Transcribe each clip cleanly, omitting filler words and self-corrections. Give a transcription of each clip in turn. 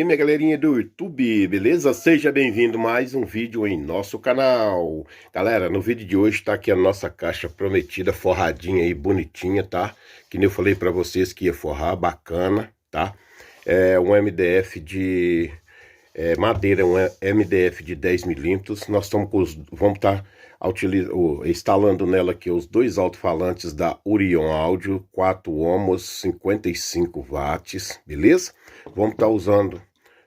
minha galerinha do YouTube, beleza? Seja bem-vindo a mais um vídeo em nosso canal. Galera, no vídeo de hoje tá aqui a nossa caixa prometida, forradinha aí, bonitinha, tá? Que nem eu falei pra vocês que ia forrar, bacana, tá? É um MDF de madeira, um MDF de 10 milímetros. Nós estamos com vamos estar instalando nela aqui os dois alto-falantes da Urion Áudio, 4 ohms, 55 watts, beleza? Vamos estar usando,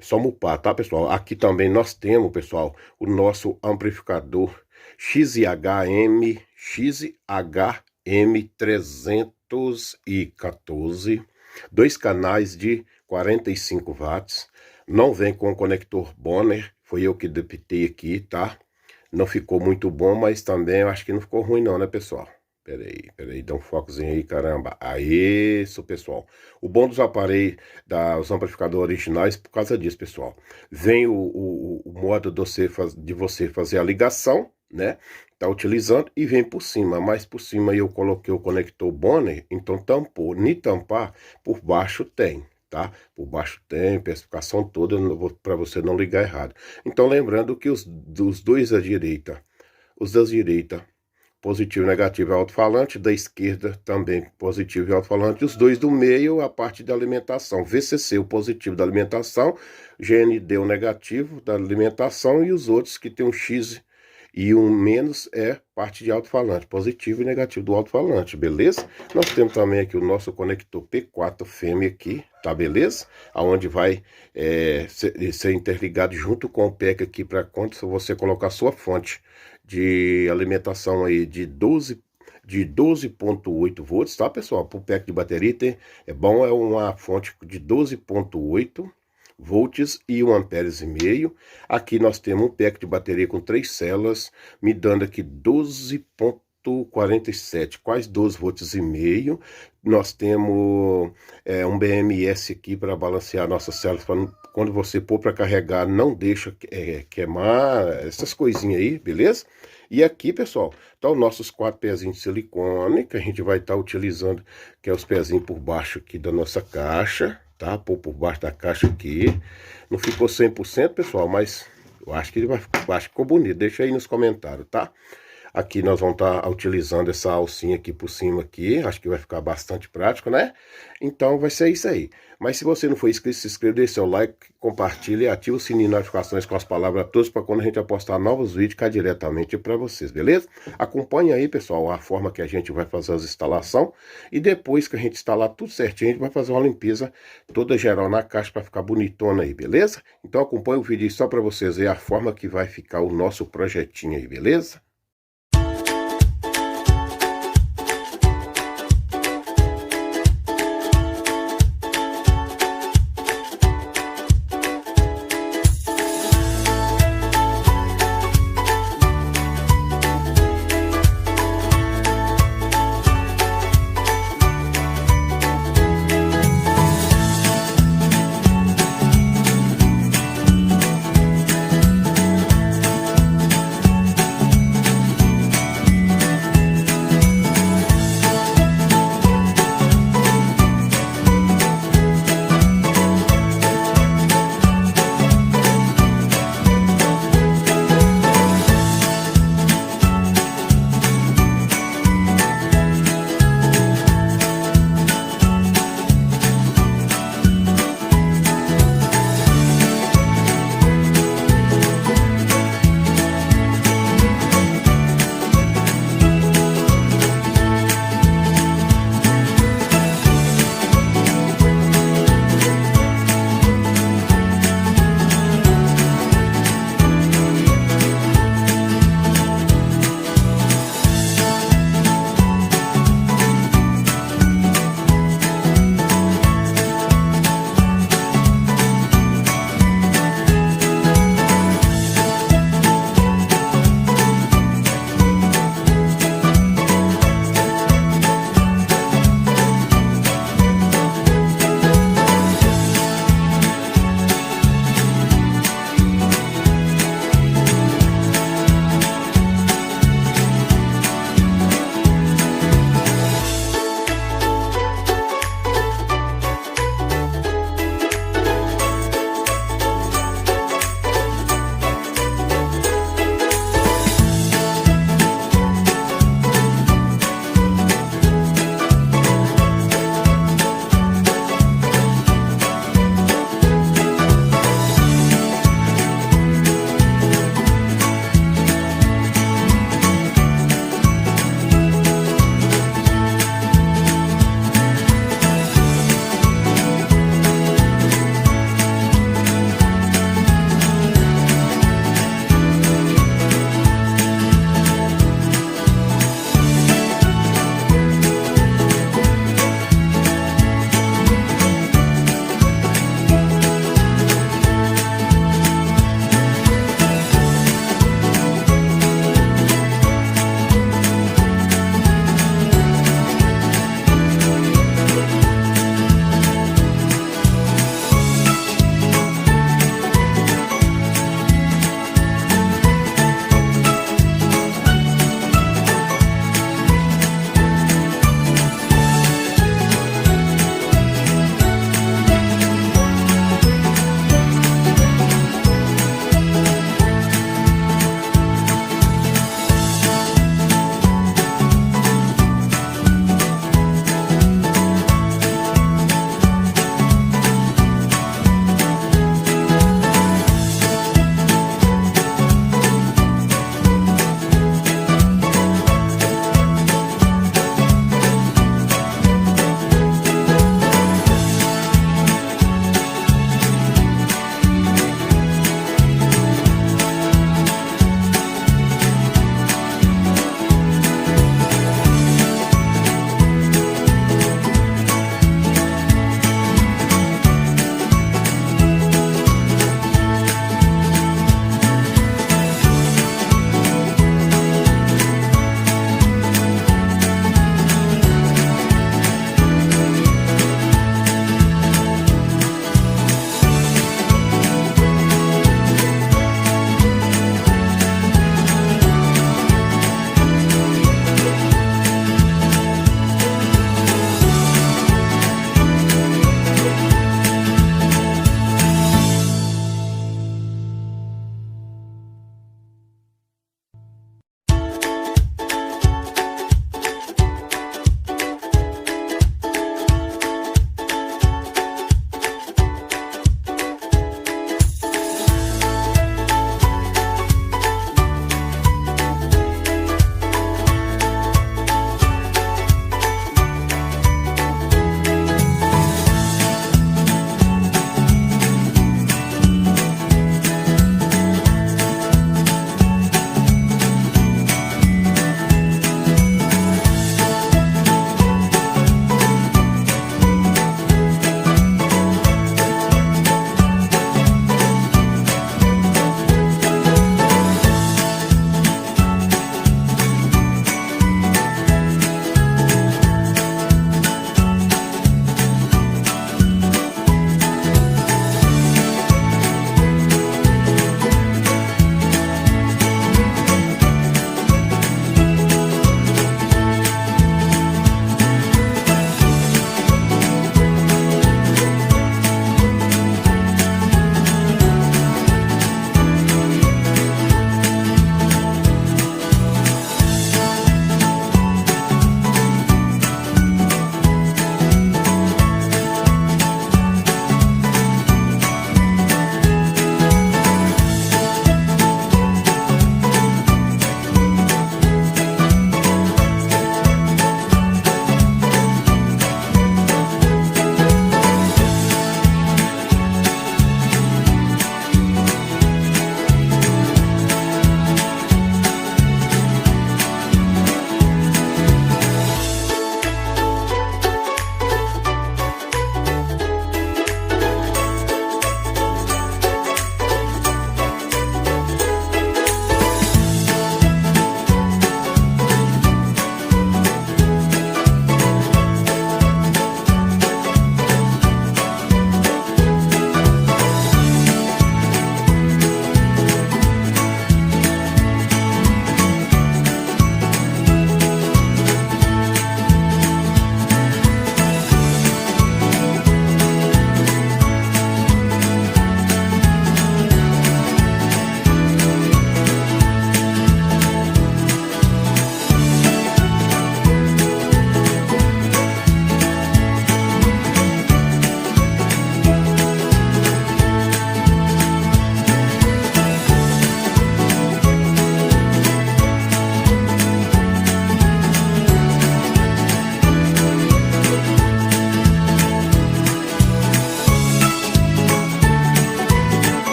só mupar, tá, pessoal? Aqui também nós temos, pessoal, o nosso amplificador XHM 314, dois canais de 45 watts. Não vem com o conector Bonner, foi eu que adaptei aqui, tá? Não ficou muito bom, mas também eu acho que não ficou ruim não, né, pessoal? Peraí, dá um focozinho aí, caramba. Aí, isso, pessoal. O bom dos aparelhos, dos amplificadores originais, por causa disso, pessoal. Vem o modo de você fazer a ligação, né? Tá utilizando e vem por cima. Mas por cima eu coloquei o conector Bonner, então tampou. Nem tampar, por baixo tem. Tá? Por baixo tem, especificação toda, para você não ligar errado. Então, lembrando que os dois da direita, os da direita, positivo e negativo é alto-falante, da esquerda também positivo e alto-falante, os dois do meio, a parte da alimentação, VCC, o positivo da alimentação, GND, o negativo da alimentação, e os outros que tem um X e um menos é parte de alto-falante, positivo e negativo do alto-falante, beleza? Nós temos também aqui o nosso conector P4 fêmea aqui, tá, beleza? Aonde vai ser interligado junto com o PEC aqui, para quando você colocar a sua fonte de alimentação aí de 12,8 volts, tá, pessoal? Para o PEC de bateria é bom, é uma fonte de 12,8 volts e 1,5 amperes. Aqui nós temos um pack de bateria com 3 células, me dando aqui 12,47, quase 12 volts e meio. Nós temos um BMS aqui para balancear nossas células, para quando você pôr para carregar, não deixa queimar, essas coisinhas aí, beleza? E aqui, pessoal, tá os nossos 4 pezinhos de silicone, que a gente vai estar utilizando, que é os pezinhos por baixo aqui da nossa caixa, tá? Por baixo da caixa aqui. Não ficou 100%, pessoal, mas eu acho que acho que ficou bonito. Deixa aí nos comentários, tá? Aqui nós vamos estar utilizando essa alcinha aqui por cima aqui. Acho que vai ficar bastante prático, né? Então vai ser isso aí. Mas se você não for inscrito, se inscreva, deixe seu like, compartilhe e ative o sininho de notificações com as palavras todas, para quando a gente postar novos vídeos, cair diretamente para vocês, beleza? Acompanhe aí, pessoal, a forma que a gente vai fazer as instalações. E depois que a gente instalar tudo certinho, a gente vai fazer uma limpeza toda geral na caixa para ficar bonitona aí, beleza? Então acompanhe o vídeo só para vocês ver a forma que vai ficar o nosso projetinho aí, beleza?